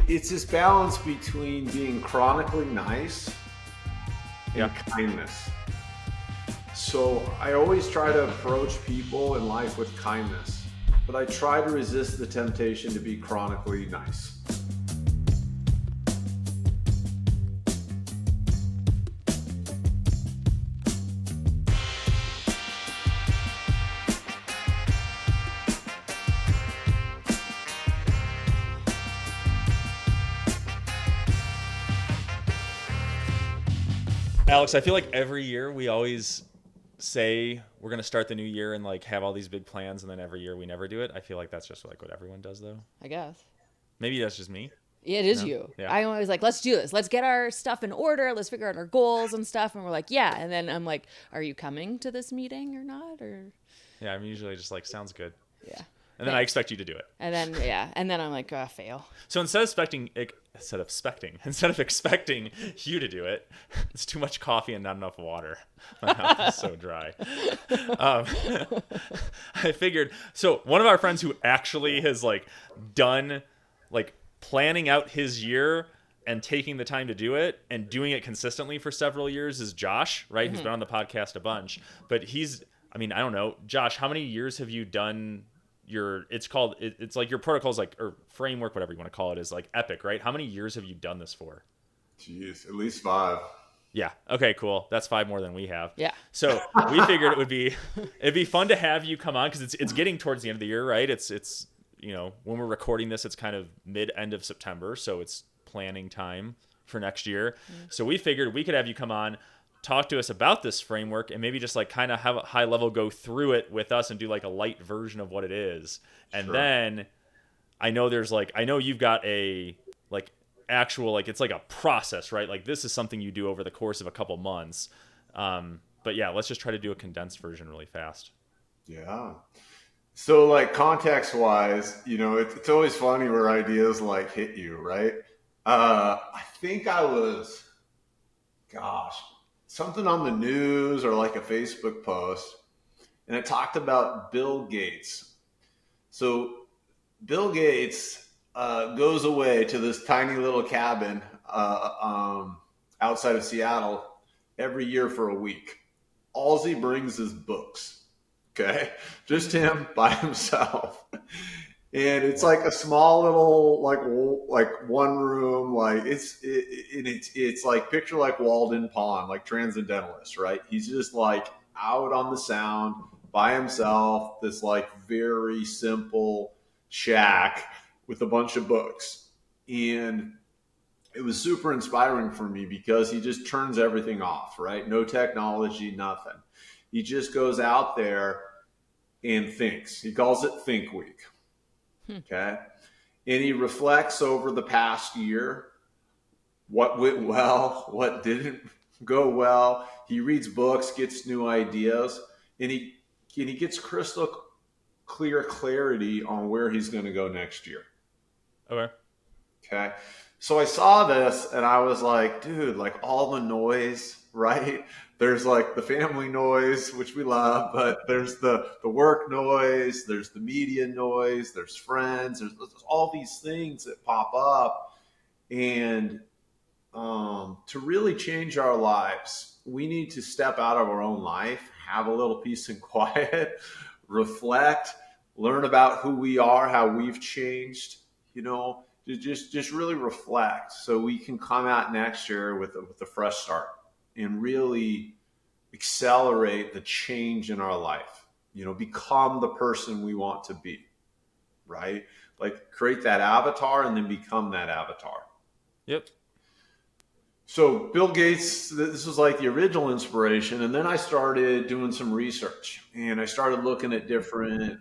it's this balance between being chronically nice and kindness. So I always try to approach people in life with kindness, but I try to resist the temptation to be chronically nice. Alex, I feel like every year we always say we're going to start the new year and like have all these big plans, and then every year we never do it. I feel like that's just like what everyone does, though. I guess. Maybe that's just me. Yeah, it is No? you. Yeah. I'm always like, let's do this. Let's get our stuff in order. Let's figure out our goals and stuff. And we're like, yeah. And then I'm like, are you coming to this meeting or not? Or Yeah, I'm usually just like, sounds good. yeah. And then I expect you to do it. And then yeah. And then I'm like, fail. So instead of expecting you to do it, it's too much coffee and not enough water. My mouth is so dry. I figured. So one of our friends who actually has like done like planning out his year and taking the time to do it and doing it consistently for several years is Josh, right? Who's been on the podcast a bunch. But I don't know, Josh, how many years have you done it's like your protocols, like, or framework, whatever you want to call it, is like Epic, right? How many years have you done this for? Jeez, at least 5. Yeah. Okay, cool. That's 5 more than we have. Yeah. So we figured it'd be fun to have you come on, because it's getting towards the end of the year, right? It's when we're recording this, it's kind of end of September, so it's planning time for next year. So we figured we could have you come on, talk to us about this framework, and maybe just like kind of have a high level go through it with us and do like a light version of what it is. And then I know you've got a like actual, like, it's like a process, right? Like this is something you do over the course of a couple months. But yeah, let's just try to do a condensed version really fast. Yeah. So like context wise, it's always funny where ideas like hit you, right? I think I was, something on the news or like a Facebook post, and it talked about Bill Gates. So Bill Gates goes away to this tiny little cabin outside of Seattle every year for a week. All he brings is books. Okay, just him by himself. And it's like a small little, like one room, like it's like picture like Walden Pond, like Transcendentalist, right? He's just like out on the sound by himself, this like very simple shack with a bunch of books. And it was super inspiring for me because he just turns everything off, right? No technology, nothing. He just goes out there and thinks. He calls it Think Week. Okay. And he reflects over the past year, what went well, what didn't go well. He reads books, gets new ideas, and he gets crystal clear clarity on where he's going to go next year. Okay. So I saw this and I was like, dude, like all the noise, right? There's like the family noise, which we love, but there's the work noise, there's the media noise, there's friends, there's all these things that pop up. And to really change our lives, we need to step out of our own life, have a little peace and quiet, reflect, learn about who we are, how we've changed, just really reflect so we can come out next year with a fresh start and really accelerate the change in our life, become the person we want to be, right? Like create that avatar and then become that avatar. Yep. So Bill Gates, this was like the original inspiration. And then I started doing some research and I started looking at different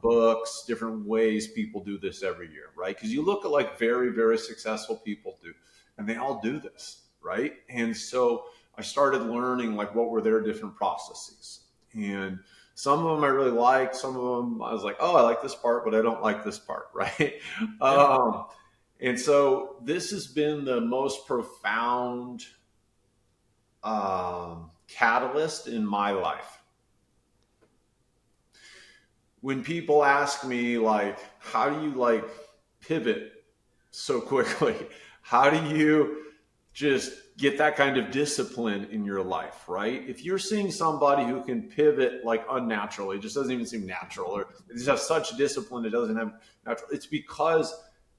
books, different ways people do this every year, right? Because you look at like very, very successful people do, and they all do this, right? And so I started learning like what were their different processes. And some of them I really liked. Some of them I was like, oh, I like this part, but I don't like this part, right? Yeah. And so this has been the most profound catalyst in my life. When people ask me like, how do you like pivot so quickly. How do you just get that kind of discipline in your life, right? If you're seeing somebody who can pivot like unnaturally, it just doesn't even seem natural, or they just have such discipline it doesn't have natural, it's because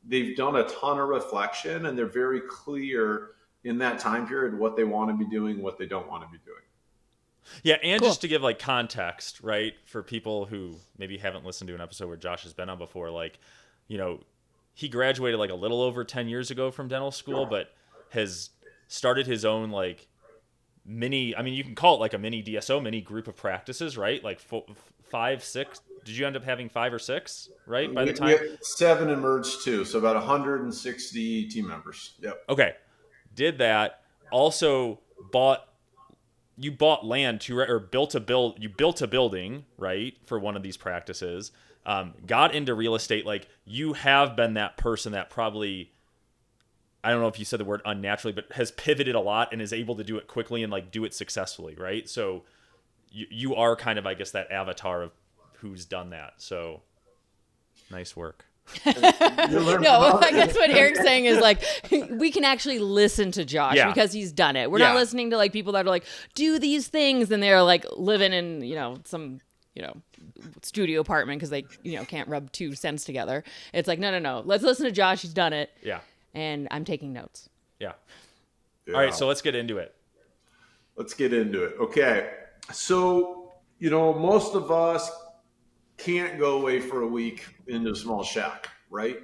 they've done a ton of reflection and they're very clear in that time period what they want to be doing, what they don't want to be doing. Yeah, and Cool. just to give like context, right, for people who maybe haven't listened to an episode where Josh has been on before, like, you know, he graduated like a little over 10 years ago from dental school, but has started his own like mini, I mean, you can call it like a mini DSO, mini group of practices, right? Like 5, 6. Did you end up having 5 or 6, right? By the time? We had 7 emerged too, so about 160 team members. Yep. Okay. Did that. Also you bought land to, or you built a building, right, for one of these practices. Got into real estate. Like, you have been that person that probably, I don't know if you said the word unnaturally, but has pivoted a lot and is able to do it quickly and like do it successfully, right? So you are kind of, I guess, that avatar of who's done that. So nice work. No, I guess what Eric's saying is like we can actually listen to Josh because he's done it. We're not listening to like people that are like, do these things, and they're like living in, you know, some, you know, studio apartment because they, you know, can't rub 2 cents together. It's like, no. Let's listen to Josh. He's done it. Yeah. And I'm taking notes. Yeah. All right, so let's get into it. Okay. So, you know, most of us can't go away for a week into a small shack, right?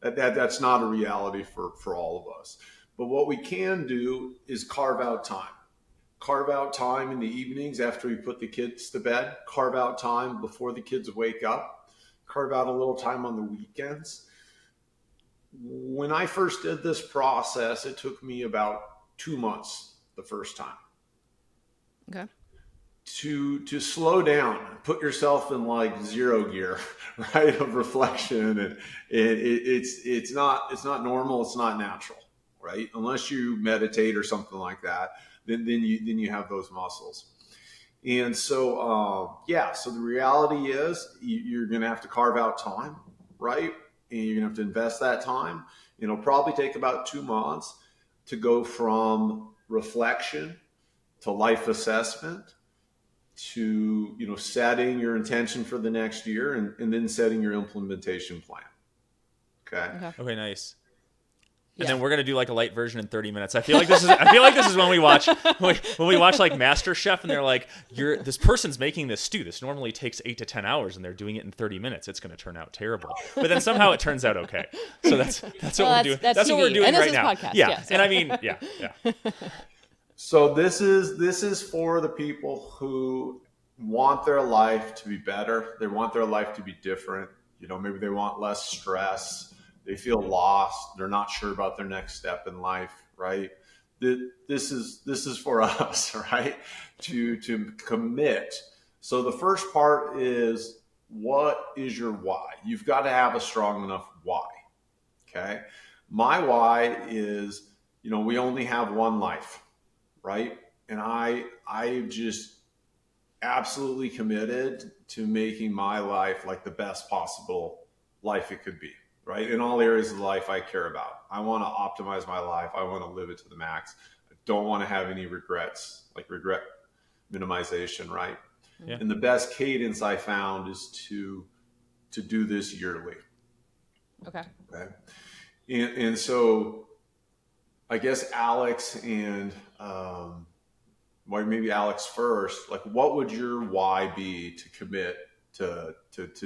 That's not a reality for all of us. But what we can do is carve out time. Carve out time in the evenings after we put the kids to bed. Carve out time before the kids wake up. Carve out a little time on the weekends. When I first did this process, it took me about 2 months the first time. Okay. To slow down, put yourself in like 0 gear, right, of reflection, and it's not normal, it's not natural, right? Unless you meditate or something like that, then you have those muscles. And so so the reality is you're going to have to carve out time, right? And you're going to have to invest that time. It'll probably take about 2 months to go from reflection to life assessment to, you know, setting your intention for the next year and then setting your implementation plan. Okay, nice. And then we're gonna do like a light version in 30 minutes. I feel like this is when we watch like Master Chef and they're like, this person's making this stew. This normally takes 8 to 10 hours and they're doing it in 30 minutes. It's gonna turn out terrible. But then somehow it turns out okay. So that's what we're doing. That's what we're doing and this right is now. Podcast, yeah. so. And I mean, yeah. So this is for the people who want their life to be better. They want their life to be different. You know, maybe they want less stress. They feel lost. They're not sure about their next step in life, right? This is for us, right? To commit. So the first part is, what is your why? You've got to have a strong enough why. Okay. My why is, you know, we only have one life, right? And I just absolutely committed to making my life like the best possible life it could be, right? In all areas of life I care about. I want to optimize my life. I want to live it to the max. I don't want to have any regrets, like regret minimization, right? Yeah. And the best cadence I found is to do this yearly. Okay. And so I guess Alex and maybe Alex first, like what would your why be to commit to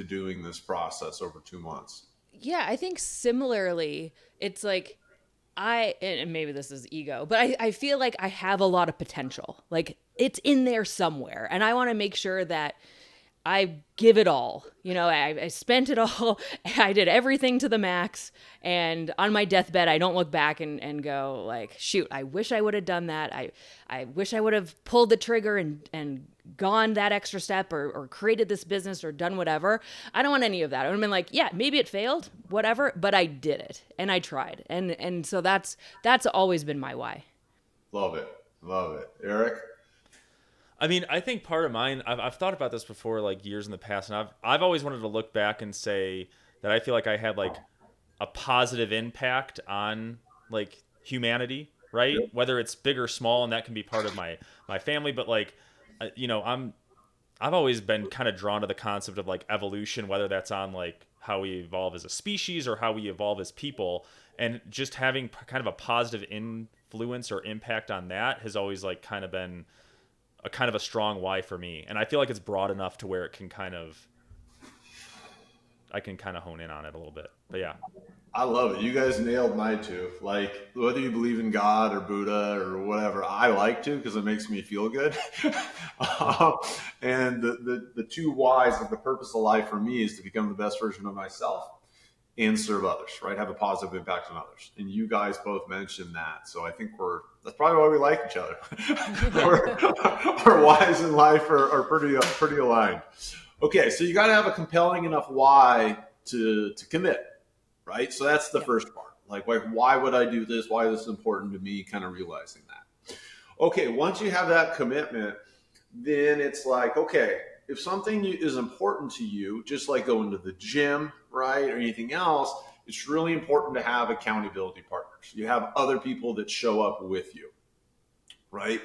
doing this process over 2 months? Yeah, I think similarly, it's like and maybe this is ego, but I feel like I have a lot of potential. Like it's in there somewhere. And I want to make sure that I give it all. You know, I spent it all. I did everything to the max. And on my deathbed, I don't look back and go like, shoot, I wish I would have done that. I wish I would have pulled the trigger and gone that extra step or created this business or done whatever. I don't want any of that. I would have been like, yeah, maybe it failed, whatever, but I did it and I tried. And so that's always been my why. Love it. Eric? I mean, I think part of mine, I've thought about this before, like years in the past, and I've always wanted to look back and say that I feel like I had like a positive impact on like humanity, right? Yep. Whether it's big or small, and that can be part of my family, but like, I've always been kind of drawn to the concept of like evolution, whether that's on like how we evolve as a species or how we evolve as people, and just having kind of a positive influence or impact on that has always like kind of been a kind of a strong why for me. And I feel like it's broad enough to where it can I can kind of hone in on it a little bit. But yeah. I love it. You guys nailed mine too. Like whether you believe in God or Buddha or whatever, I like to because it makes me feel good. And the two whys of the purpose of life for me is to become the best version of myself and serve others, right? Have a positive impact on others. And you guys both mentioned that. So I think that's probably why we like each other. Our whys in life are pretty aligned. Okay, so you got to have a compelling enough why to commit. Right? So that's the first part. Like, why would I do this? Why is this important to me? Kind of realizing that. Okay, once you have that commitment, then it's like, okay, if something is important to you, just like going to the gym, right, or anything else, it's really important to have accountability partners. You have other people that show up with you, right?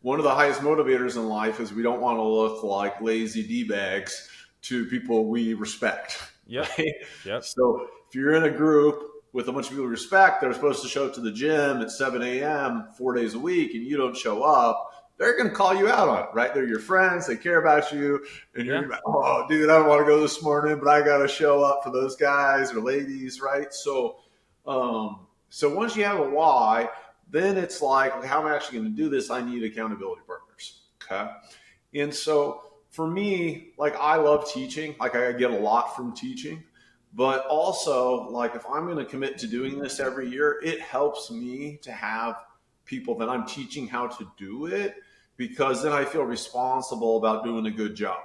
One of the highest motivators in life is we don't want to look like lazy D-bags to people we respect. Yep. Right? Yep. So if you're in a group with a bunch of people you respect, they're supposed to show up to the gym at 7 a.m. 4 days a week, and you don't show up, they're going to call you out on it, right? They're your friends. They care about you. And you're like, oh, dude, I don't want to go this morning, but I got to show up for those guys or ladies, right? So once you have a why, then it's like, okay, how am I actually going to do this? I need accountability partners, okay? And so for me, like I love teaching. Like I get a lot from teaching. But also, like if I'm going to commit to doing this every year, it helps me to have people that I'm teaching how to do it, because then I feel responsible about doing a good job,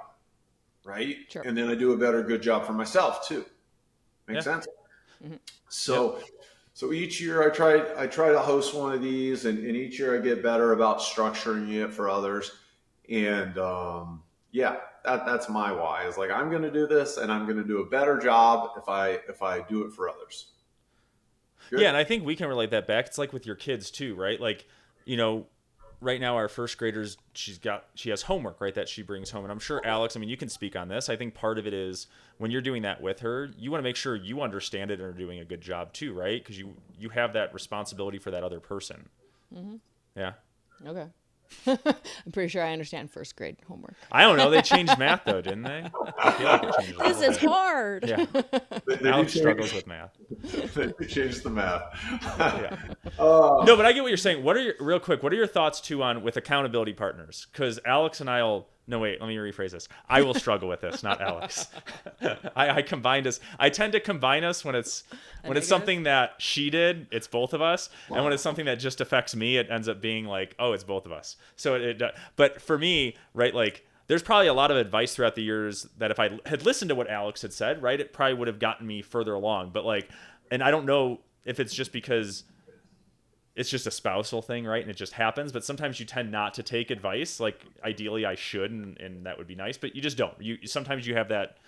right? Sure. And then I do a good job for myself too. Make sense? Mm-hmm. So each year I try to host one of these, and each year I get better about structuring it for others. And that's my why. Is like I'm going to do this, and I'm going to do a better job if I do it for others. Good? Yeah, and I think we can relate that back. It's like with your kids too, right? Like, right now our first graders, she has homework, right, that she brings home. And I'm sure Alex, I mean, you can speak on this. I think part of it is when you're doing that with her, you want to make sure you understand it and are doing a good job too, right? Because you have that responsibility for that other person. Mm-hmm. Yeah. Okay. I'm pretty sure I understand first grade homework. I don't know. They changed math though, didn't they? I feel like they changed this is hard. Yeah. Alex struggles with math. They changed the math. Yeah. No, but I get what you're saying. What are your thoughts too on with accountability partners? Because Alex and no, wait, let me rephrase this. I will struggle with this, not Alex. I combined us. I tend to combine us when it's something that she did, it's both of us. Wow. And when it's something that just affects me, it ends up being like, oh, it's both of us. So but for me, right, like there's probably a lot of advice throughout the years that if I had listened to what Alex had said, right, it probably would have gotten me further along. But like, and I don't know if it's just because it's just a spousal thing, right? And it just happens. But sometimes you tend not to take advice. Like ideally I should, and that would be nice, but you just don't. Sometimes you have that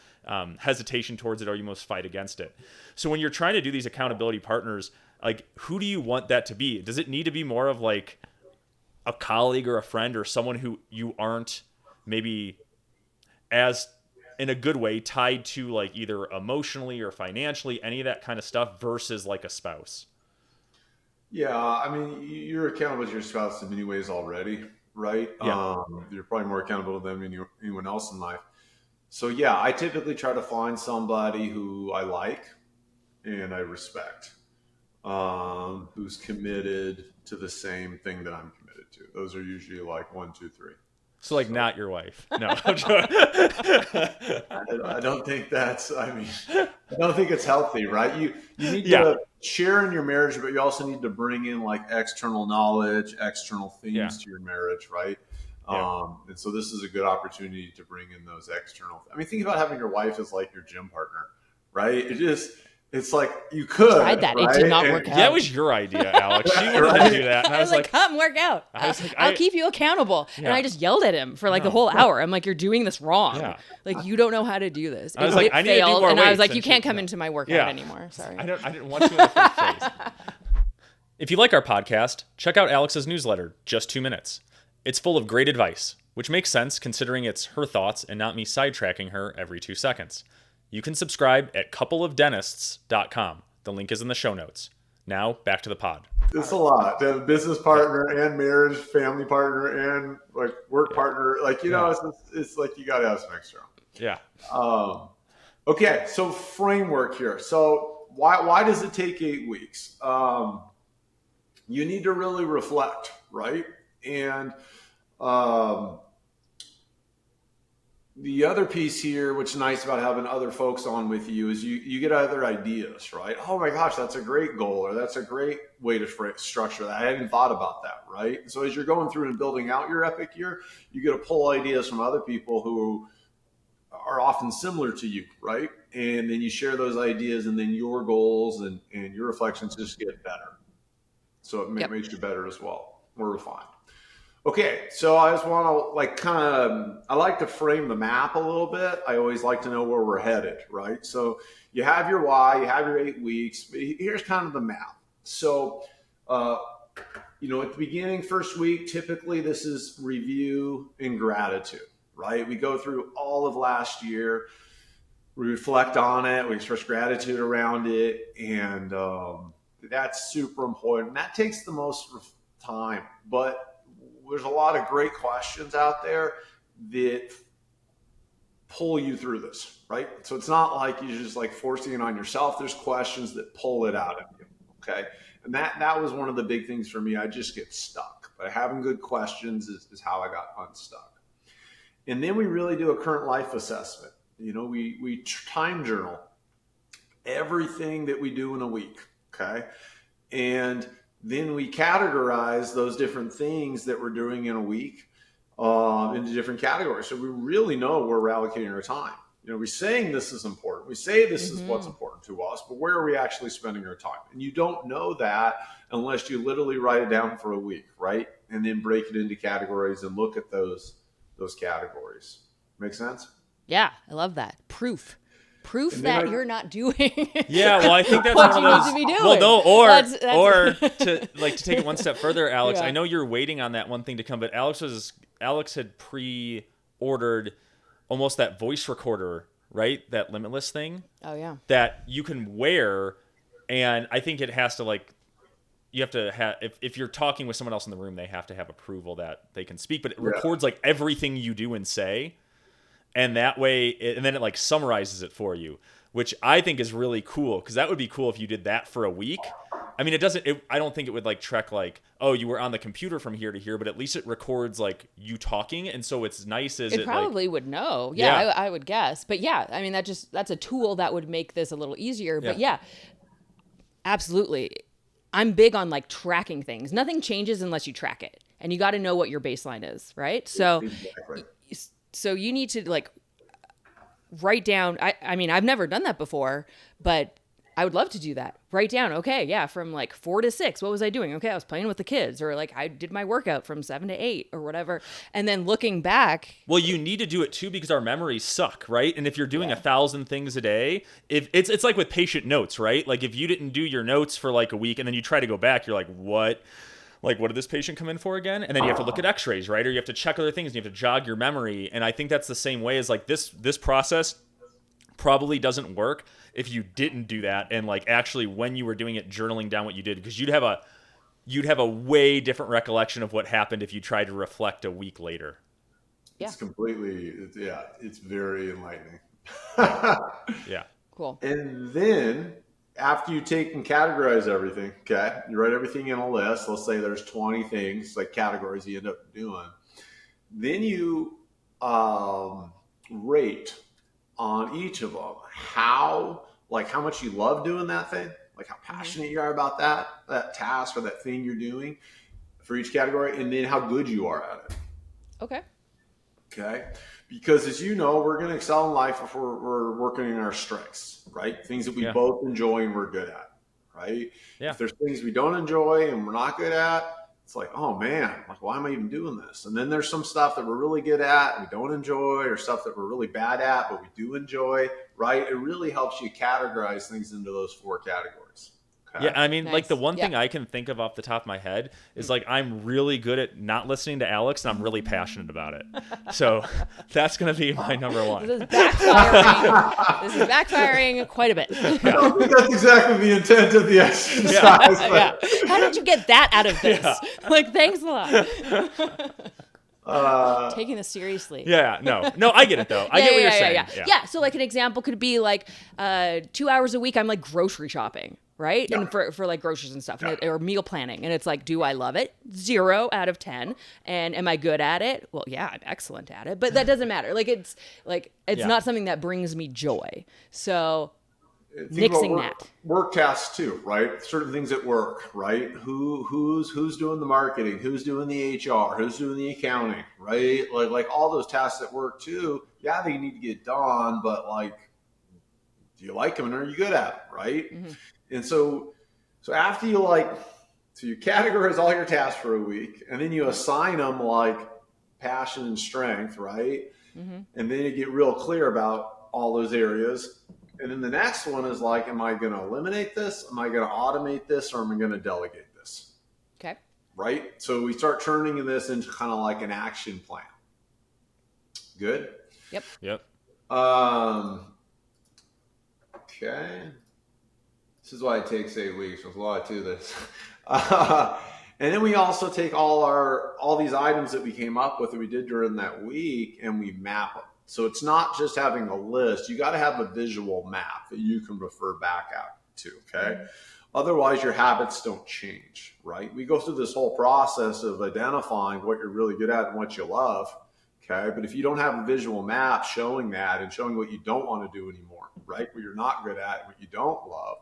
hesitation towards it, or you most fight against it. So when you're trying to do these accountability partners, like who do you want that to be? Does it need to be more of like a colleague or a friend or someone who you aren't maybe as in a good way tied to, like either emotionally or financially, any of that kind of stuff, versus like a spouse? Yeah, I mean, you're accountable to your spouse in many ways already, right? Yeah. You're probably more accountable to them than anyone else in life. So yeah, I typically try to find somebody who I like and I respect, who's committed to the same thing that I'm committed to. Those are usually like 1, 2, 3. So like not your wife. No. I'm joking. I don't think I don't think it's healthy, right? You need to share in your marriage, but you also need to bring in like external knowledge, external themes to your marriage, right? Yeah. And so this is a good opportunity to bring in those external. I mean, think about having your wife as like your gym partner, right? It's like you could. Tried that. It did not work out. Yeah, it was your idea, Alex. She wanted to do that. And I was like, come work out. I was like, I'll keep you accountable. Yeah. And I just yelled at him for like the whole hour. I'm like, you're doing this wrong. Yeah. Like, you don't know how to do this. I was like, it I need to do failed, more and I was weights. like, And you can't come into my workout anymore. Sorry. I didn't want to in the first place. If you like our podcast, check out Alex's newsletter, Just 2 Minutes. It's full of great advice, which makes sense considering it's her thoughts and not me sidetracking her every 2 seconds. You can subscribe at coupleofdentists.com. The link is in the show notes. Now, back to the pod. It's a lot to have a business partner and marriage, family partner, and like work partner. Like, you know, it's like you got to have some extra. Yeah. Okay, so framework here. So why does it take 8 weeks? You need to really reflect, right? And the other piece here, which is nice about having other folks on with you, is you get other ideas, right? Oh my gosh, that's a great goal, or that's a great way to structure that. I hadn't thought about that, right? So as you're going through and building out your epic year, you get to pull ideas from other people who are often similar to you, right? And then you share those ideas, and then your goals and your reflections just get better. So it makes you better as well, more refined. Okay, so I just want to I like to frame the map a little bit. I always like to know where we're headed, right? So you have your why, you have your 8 weeks. But here's kind of the map. So, at the beginning, first week, typically this is review and gratitude, right? We go through all of last year, we reflect on it, we express gratitude around it, and that's super important. That takes the most time, but there's a lot of great questions out there that pull you through this, right? So it's not like you're just like forcing it on yourself. There's questions that pull it out of you, okay? And that was one of the big things for me. I just get stuck. But having good questions is how I got unstuck. And then we really do a current life assessment. We time journal everything that we do in a week, okay? And then we categorize those different things that we're doing in a week into different categories. So we really know where we're allocating our time. We're saying this is important. We say this is what's important to us, but where are we actually spending our time? And you don't know that unless you literally write it down for a week, right? And then break it into categories and look at those categories. Make sense? Yeah, I love that. Proof that you're not doing. Yeah, well, I think that's what one you of those. need to be doing. Well, no, or That's to take it one step further, Alex. Yeah. I know you're waiting on that one thing to come, but Alex had pre-ordered almost that voice recorder, right? That Limitless thing. Oh yeah. That you can wear, and I think it has to you have to have if you're talking with someone else in the room, they have to have approval that they can speak, but it records everything you do and say. And that way, and then it summarizes it for you, which I think is really cool, because that would be cool if you did that for a week. I mean, I don't think it would track oh, you were on the computer from here to here, but at least it records you talking. And so it's nice as it probably would know. Yeah, I would guess. But yeah, I mean, that's a tool that would make this a little easier. But yeah, absolutely. I'm big on tracking things. Nothing changes unless you track it. And you got to know what your baseline is, right? So Exactly. So you need to write down. I mean, I've never done that before, but I would love to do that. Write down, okay, yeah, from 4 to 6, what was I doing? Okay, I was playing with the kids, or I did my workout from 7 to 8 or whatever. And then looking back. Well, you need to do it too, because our memories suck, right? And if you're doing 1,000 things a day, if it's like with patient notes, right? If you didn't do your notes for a week and then you try to go back, you're like, what? What did this patient come in for again? And then you have to look at x-rays, right? Or you have to check other things and you have to jog your memory. And I think that's the same way as this process probably doesn't work if you didn't do that. And actually when you were doing it, journaling down what you did, because you'd have a way different recollection of what happened if you tried to reflect a week later. Yeah. It's very enlightening. Yeah. Cool. And then after you take and categorize everything, okay, you write everything in a list. Let's say there's 20 things, categories you end up doing. Then you rate on each of them how much you love doing that thing, how passionate you are about that task or that thing you're doing for each category, and then how good you are at it. Okay. Okay. Because as you know, we're going to excel in life if we're working in our strengths, right? Things that we Yeah. both enjoy and we're good at, right? Yeah. If there's things we don't enjoy and we're not good at, it's like, oh man, like, why am I even doing this? And then there's some stuff that we're really good at and we don't enjoy, or stuff that we're really bad at, but we do enjoy, right? It really helps you categorize things into those 4 categories. Okay. Yeah, I mean, like Nice. the one Yeah. thing I can think of off the top of my head is like I'm really good at not listening to Alex, and I'm really passionate about it. So that's gonna be my number This one. is backfiring. This is backfiring quite a bit. I don't think that's exactly the intent of the exercise. Yeah. How did you get that out of this? Like, thanks a lot. Taking this seriously. Yeah, no, I get it though. I get what you're saying. Yeah. So like an example could be like 2 hours a week I'm like grocery shopping, right? And for like groceries and stuff, or meal planning. And it's like, do I love it? 0 out of 10. And am I good at it? Well, yeah, I'm excellent at it. But that doesn't matter. It's Yeah. not something that brings me joy. So Think mixing about work tasks too, right? Certain things at work, right? Who's doing the marketing? Who's doing the HR? Who's doing the accounting, right? Like all those tasks at work too. Yeah, they need to get done, but like, do you like them and are you good at them, right? Mm-hmm. And so after you so you categorize all your tasks for a week, and then you assign them like passion and strength, right? Mm-hmm. And then you get real clear about all those areas. And then the next one is like, am I going to eliminate this? Am I going to automate this? Or am I going to delegate this? Okay. Right? So we start turning this into kind of like an action plan. Good? Yep. Okay. This is why it takes 8 weeks. There's a lot to this. And then we also take all these items that we came up with that we did during that week, and we map them. So it's not just having a list. You got to have a visual map that you can refer back out to, okay? Otherwise, your habits don't change, right? We go through this whole process of identifying what you're really good at and what you love, okay? But if you don't have a visual map showing that and showing what you don't want to do anymore, right? What you're not good at and what you don't love,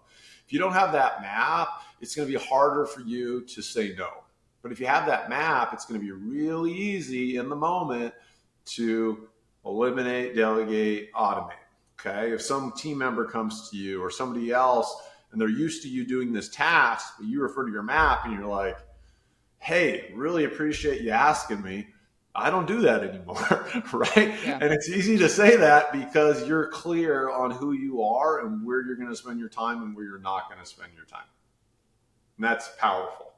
if you don't have that map, it's going to be harder for you to say no. But if you have that map, it's going to be really easy in the moment to eliminate, delegate, automate. Okay. If some team member comes to you or somebody else and they're used to you doing this task, but you refer to your map and you're like, hey, really appreciate you asking me. I don't do that anymore. Right. Yeah. And it's easy to say that because you're clear on who you are and where you're going to spend your time and where you're not going to spend your time. And that's powerful.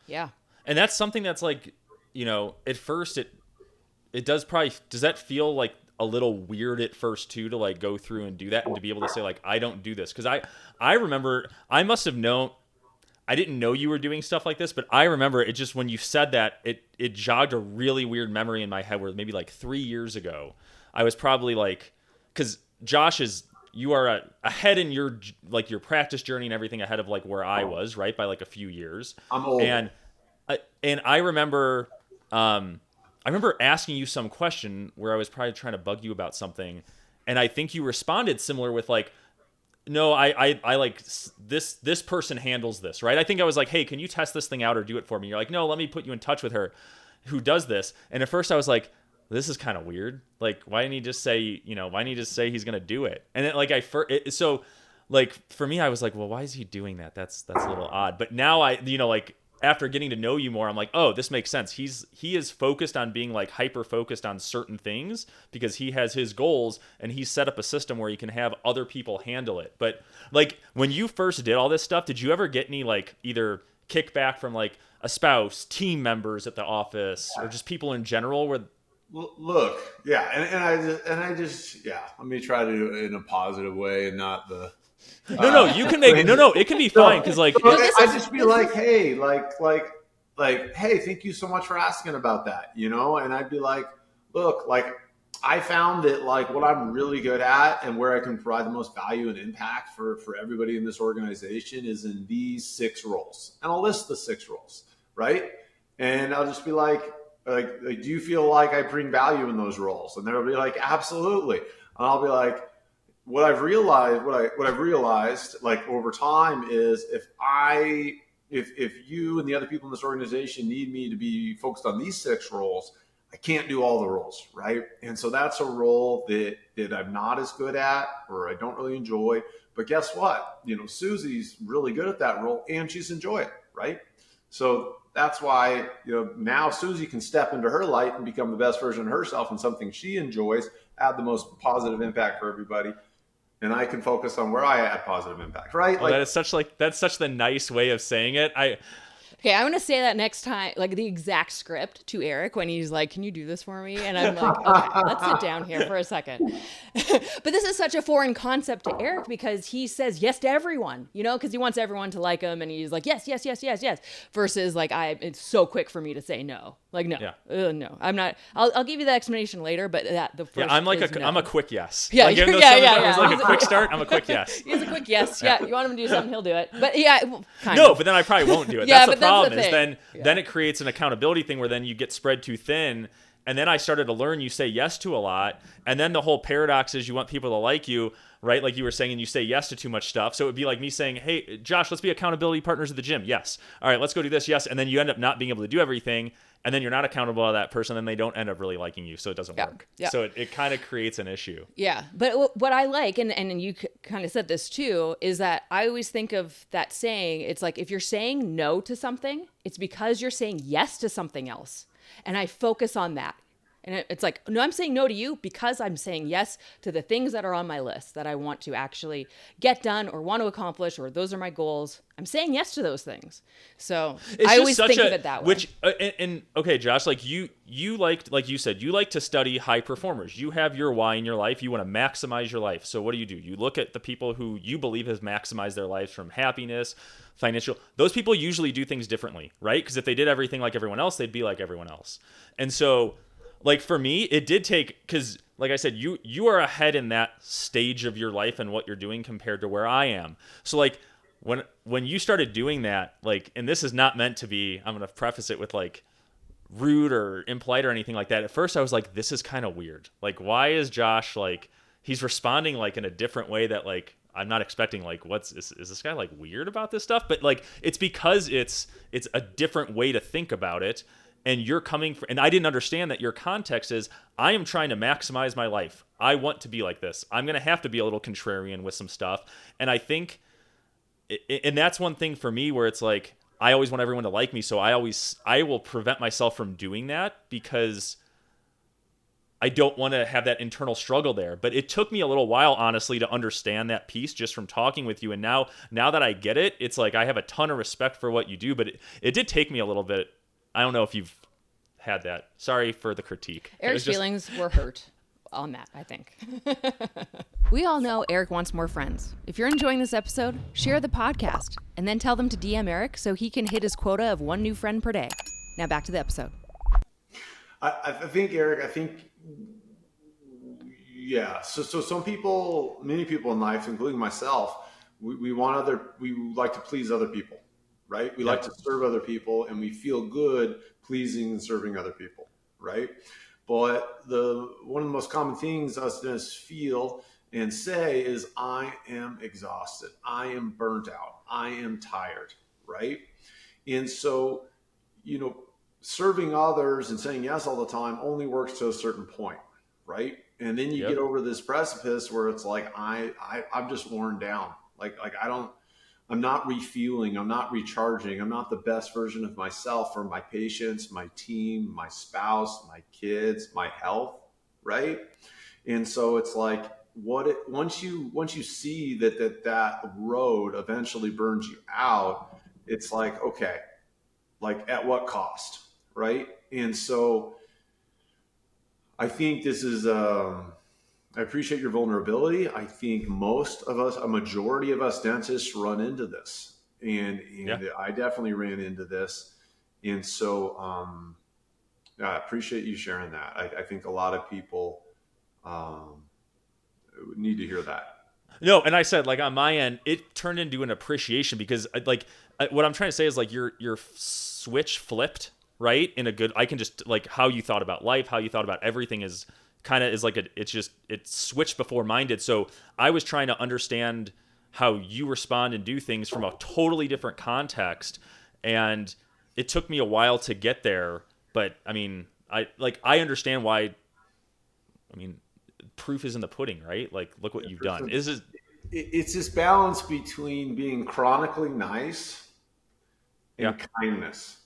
Yeah. And that's something that's like, at first it does that feel like a little weird at first too, to like go through and do that and to be able to say like, I don't do this. Cause I remember I must have known, I didn't know you were doing stuff like this, but I remember it just, when you said that, it jogged a really weird memory in my head where maybe like 3 years ago, I was probably like, cause Josh you are ahead in your practice journey and everything ahead of like where I was, right? By like a few years. I'm old. And I remember, asking you some question where I was probably trying to bug you about something, and I think you responded similar with like, no, I like this person handles this, right? I think I was like, hey, can you test this thing out or do it for me? You're like, no, let me put you in touch with her who does this. And at first I was like, this is kind of weird. Like, why didn't he just say, he's going to do it? And then like so like for me, I was like, well, why is he doing that? That's a little odd. But now after getting to know you more, I'm like, oh, this makes sense. He is focused on being like hyper focused on certain things because he has his goals and he's set up a system where he can have other people handle it. But like when you first did all this stuff, did you ever get any like either kickback from like a spouse, team members at the office, or just people in general where Look, yeah, and I just let me try to do it in a positive way and not the no, you can make it can be fine because like I just be like, hey, hey, thank you so much for asking about that, and I'd be like, look, like I found that like what I'm really good at and where I can provide the most value and impact for everybody in this organization is in these 6 roles, and I'll list the 6 roles, right? And I'll just be like, do you feel like I bring value in those roles? And they'll be like, absolutely. And I'll be like, what I've realized like over time is if you and the other people in this organization need me to be focused on these 6 roles, I can't do all the roles, right? And so that's a role that I'm not as good at, or I don't really enjoy. But guess what? Susie's really good at that role, and she's enjoy it, right? So that's why, now Susie can step into her light and become the best version of herself in something she enjoys, add the most positive impact for everybody. And I can focus on where I add positive impact, right? Well, that's such the nice way of saying it. Okay, I'm gonna say that next time, like the exact script to Eric when he's like, "Can you do this for me?" And I'm like, "Okay, let's sit down here for a second." But this is such a foreign concept to Eric because he says yes to everyone, because he wants everyone to like him, and he's like, "Yes, yes, yes, yes, yes." Versus like it's so quick for me to say no, like no, no, I'm not. I'll give you the explanation later, but the first I'm like no. I'm a quick yes. Yeah, like, yeah. It's like a quick start. I'm a quick yes. He's a quick yes. Yeah, you want him to do something, he'll do it. But yeah, kind no, of. but then I probably won't do it. Yeah, That's the but that's problem. the Is thing. then it creates an accountability thing where then you get spread too thin. And then I started to learn you say yes to a lot. And then the whole paradox is you want people to like you, right? Like you were saying, and you say yes to too much stuff. So it would be like me saying, hey, Josh, let's be accountability partners at the gym. Yes. All right, let's go do this. Yes. And then you end up not being able to do everything. And then you're not accountable to that person. And they don't end up really liking you. So it doesn't work. Yeah. So it kind of creates an issue. Yeah. But what I like, and you kind of said this too, is that I always think of that saying, it's like if you're saying no to something, it's because you're saying yes to something else. And I focus on that. And it's like, no, I'm saying no to you because I'm saying yes to the things that are on my list that I want to actually get done or want to accomplish, or those are my goals. I'm saying yes to those things. So I always think of it that way. Which, and okay, Josh, like you like you said, you like to study high performers. You have your why in your life. You want to maximize your life. So what do? You look at the people who you believe has maximized their lives from happiness, financial. Those people usually do things differently, right? Because if they did everything like everyone else, they'd be like everyone else. And so, like for me, it did take, because like I said, you are ahead in that stage of your life and what you're doing compared to where I am. So like when you started doing that, like, and this is not meant to be, I'm going to preface it with like rude or impolite or anything like that. At first I was like, this is kind of weird. Like, why is Josh like, he's responding like in a different way that like, I'm not expecting, like, is this guy like weird about this stuff? But like, it's because it's a different way to think about it. And you're coming from, and I didn't understand that your context is, I am trying to maximize my life. I want to be like this. I'm going to have to be a little contrarian with some stuff. And I think, and that's one thing for me where it's like, I always want everyone to like me. So I will prevent myself from doing that because I don't want to have that internal struggle there. But it took me a little while, honestly, to understand that piece just from talking with you. And now that I get it, it's like I have a ton of respect for what you do, but it did take me a little bit. I don't know if you've had that. Sorry for the critique. Eric's feelings were hurt on that, I think. We all know Eric wants more friends. If you're enjoying this episode, share the podcast and then tell them to DM Eric so he can hit his quota of 1 new friend per day. Now back to the episode. I think, Eric, yeah. So many people in life, including myself, we like to please other people. Right? We like to serve other people and we feel good pleasing and serving other people, right? But one of the most common things us feel and say is, I am exhausted. I am burnt out. I am tired, right? And so, serving others and saying yes all the time only works to a certain point, right? And then you get over this precipice where it's like, I'm just worn down. I'm not refueling. I'm not recharging. I'm not the best version of myself for my patients, my team, my spouse, my kids, my health, right? And so it's like, once you see that road eventually burns you out, it's like, okay, like at what cost, right? And so I think this is I appreciate your vulnerability. I think most of us, a majority of us dentists run into this. And I definitely ran into this. And so I appreciate you sharing that. I think a lot of people need to hear that. No, and I said, like, on my end, it turned into an appreciation because like what I'm trying to say is like your switch flipped, right? In a good, I can just like how you thought about life, how you thought about everything is kind of like it's switched before mine did. So I was trying to understand how you respond and do things from a totally different context. And it took me a while to get there. But I mean, I understand why. I mean, proof is in the pudding, right? Like, look what you've done. It's this balance between being chronically nice and kindness.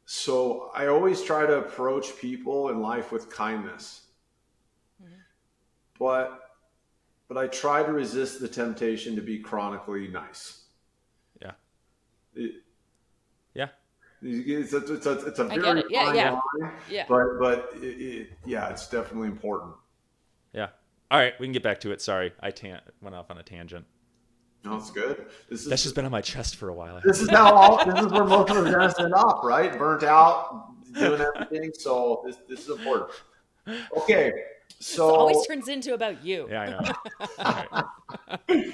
So I always try to approach people in life with kindness, but I try to resist the temptation to be chronically nice. Yeah. It, Yeah. it's a I get very it. Yeah, fine yeah. line, Yeah. but it's definitely important. Yeah. All right, we can get back to it. Sorry, I went off on a tangent. No, it's good. That's just been on my chest for a while. This is where most of us are going to end up, right? Burnt out, doing everything. So this is important. Okay, so It always turns into about you. Yeah, I know.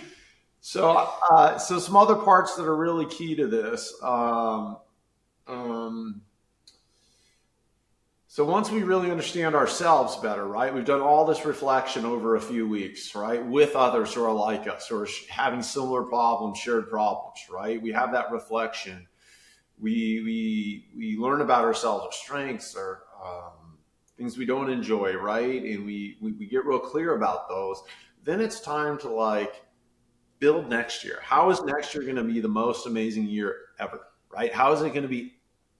so some other parts that are really key to this. So once we really understand ourselves better, right? We've done all this reflection over a few weeks, right? With others who are like us, who are having similar problems, shared problems, right? We have that reflection. We learn about ourselves, our strengths, our things we don't enjoy, right? And we get real clear about those. Then it's time to like build next year. How is next year going to be the most amazing year ever, right? How is it going to be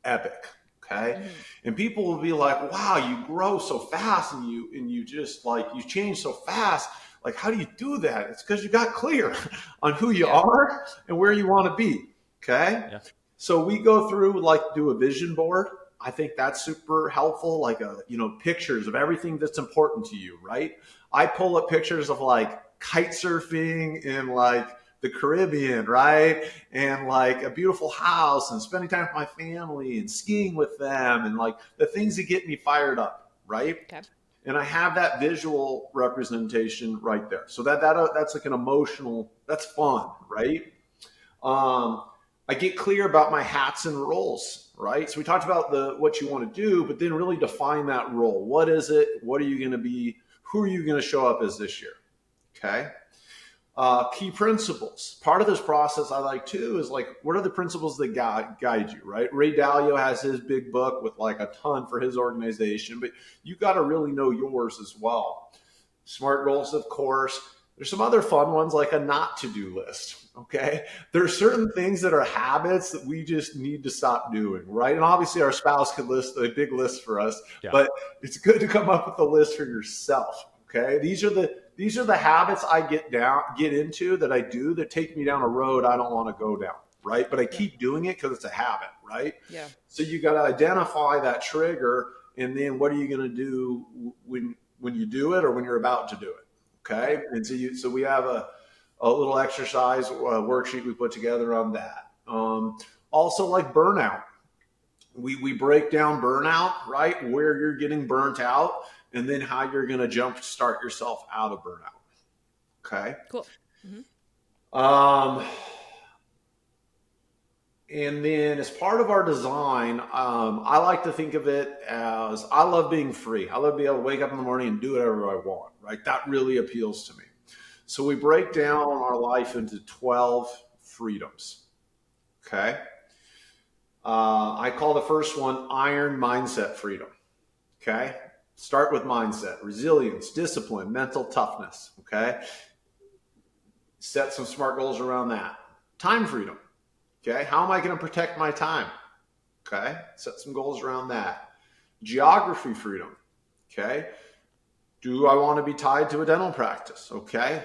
epic? Okay. Mm-hmm. And people will be like, wow, you grow so fast and you just like, you change so fast. Like, how do you do that? It's because you got clear on who you are and where you want to be. Okay. Yeah. So we go through, like, do a vision board. I think that's super helpful. Like, pictures of everything that's important to you. Right. I pull up pictures of like kite surfing in like the Caribbean, right? And like a beautiful house and spending time with my family and skiing with them and like the things that get me fired up, right? Okay. And I have that visual representation right there. So that's like an emotional, that's fun, right? I get clear about my hats and roles, right? So we talked about what you want to do, but then really define that role. What is it? What are you going to be? Who are you going to show up as this year? Okay. Key principles. Part of this process I like too is like, what are the principles that guide you, right? Ray Dalio has his big book with like a ton for his organization, but you got to really know yours as well. SMART goals, of course. There's some other fun ones like a not to do list. Okay. There's certain things that are habits that we just need to stop doing, right? And obviously our spouse could list a big list for us, but it's good to come up with a list for yourself. Okay. These are the habits I get into that I do that take me down a road I don't want to go down, right? But I keep doing it because it's a habit, right? Yeah. So you got to identify that trigger, and then what are you going to do when you do it or when you're about to do it? Okay. And so we have a little exercise worksheet we put together on that. Also, like burnout, we break down burnout, right? Where you're getting burnt out, and then how you're going to jump start yourself out of burnout. Okay. Cool. Mm-hmm. And then as part of our design, I like to think of it as I love being free. I love being able to wake up in the morning and do whatever I want, right? That really appeals to me. So we break down our life into 12 freedoms. Okay. I call the first one iron mindset freedom. Okay. Start with mindset, resilience, discipline, mental toughness. Okay. Set some SMART goals around that. Time freedom. Okay. How am I going to protect my time? Okay. Set some goals around that. Geography freedom. Okay. Do I want to be tied to a dental practice? Okay.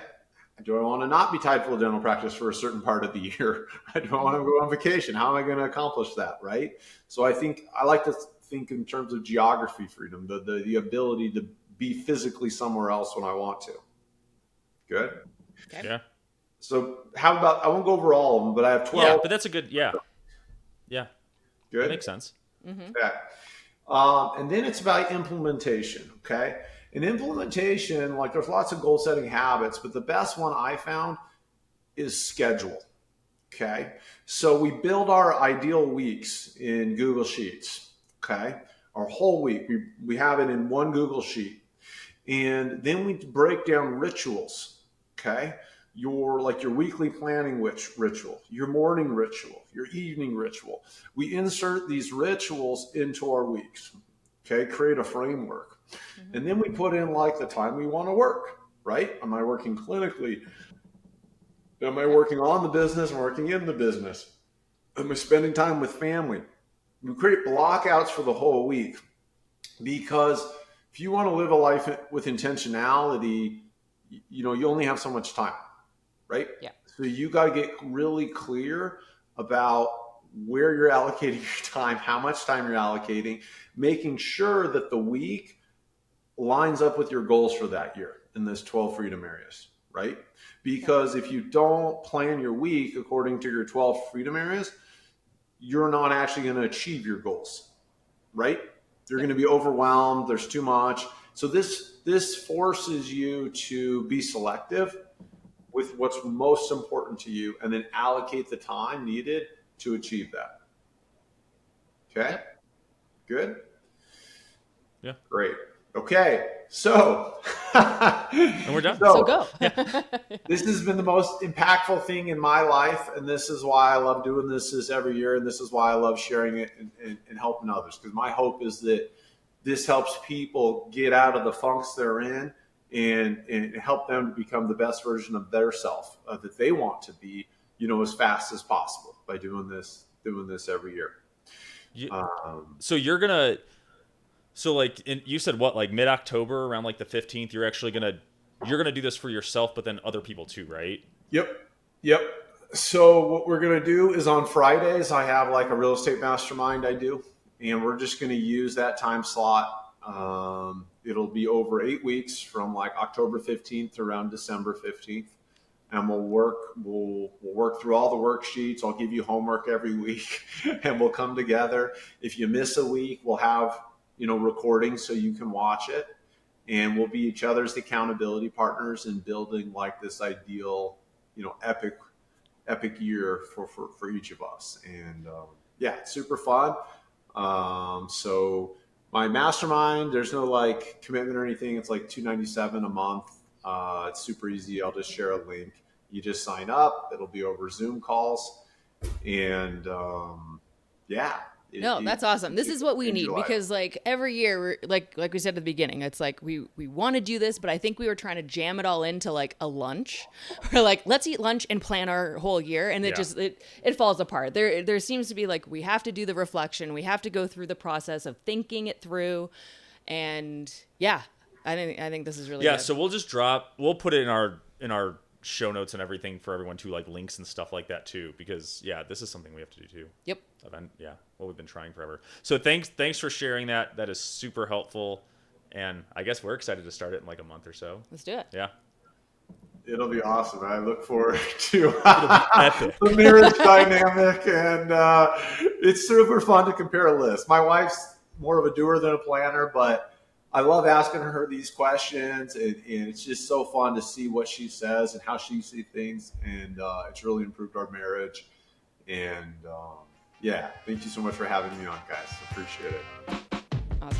Do I want to not be tied to a dental practice for a certain part of the year? Do I want to go on vacation? How am I going to accomplish that? Right. So I like to think in terms of geography freedom, the ability to be physically somewhere else when I want to. Good. Okay. Yeah. So how about, I won't go over all of them, but I have 12. Yeah, but that's a good, yeah. Yeah. Good. That makes sense. Mm-hmm. Okay. And then it's about implementation. Okay. In implementation, like there's lots of goal setting habits, but the best one I found is schedule. Okay. So we build our ideal weeks in Google Sheets. Okay. Our whole week, we have it in one Google Sheet. And then we break down rituals. Okay. Your weekly planning ritual, your morning ritual, your evening ritual. We insert these rituals into our weeks. Okay, create a framework. And then we put in like the time we want to work, right? Am I working clinically? Am I working on the business? Am I working in the business? Am I spending time with family? We create blockouts for the whole week, because if you want to live a life with intentionality, you only have so much time, right? Yeah. So you got to get really clear about where you're allocating your time, how much time you're allocating, making sure that the week lines up with your goals for that year in this 12 freedom areas, right? Because if you don't plan your week according to your 12 freedom areas, you're not actually going to achieve your goals, right? You're going to be overwhelmed. There's too much. So this forces you to be selective with what's most important to you, and then allocate the time needed to achieve that. Okay? Good? Yeah. Great. Okay. So, And we're done. So go. This has been the most impactful thing in my life, and this is why I love doing this every year, and this is why I love sharing it and helping others, because my hope is that this helps people get out of the funks they're in and help them to become the best version of their self that they want to be, as fast as possible by doing this every year. So you're gonna, you said what, like mid-October, around like the 15th, you're gonna do this for yourself, but then other people too, right? Yep. So what we're gonna do is on Fridays, I have like a real estate mastermind I do, and we're just gonna use that time slot. It'll be over 8 weeks from like October 15th to around December 15th. And we'll work through all the worksheets. I'll give you homework every week and we'll come together. If you miss a week, we'll have, recordings so you can watch it, and we'll be each other's accountability partners in building like this ideal, epic year for each of us. And it's super fun. So my mastermind, there's no like commitment or anything. It's like $297 a month. It's super easy. I'll just share a link. You just sign up. It'll be over Zoom calls. And That's awesome. This is what we need, because like every year, like we said at the beginning, it's like we want to do this, but I think we were trying to jam it all into like a lunch. We're like, let's eat lunch and plan our whole year, and it falls apart. There seems to be like, we have to do the reflection, we have to go through the process of thinking it through, and I think this is really good. So we'll put it in our show notes and everything for everyone too, like links and stuff like that too, because this is something we have to do too. Yep. What we've been trying forever. So thanks for sharing that. That is super helpful, and I guess we're excited to start it in like a month or so. Let's do it. Yeah. It'll be awesome. I look forward to epic. The marriage dynamic, and it's super fun to compare a list. My wife's more of a doer than a planner, but I love asking her these questions, and it's just so fun to see what she says and how she sees things, and it's really improved our marriage. And thank you so much for having me on, guys. Appreciate it. Awesome.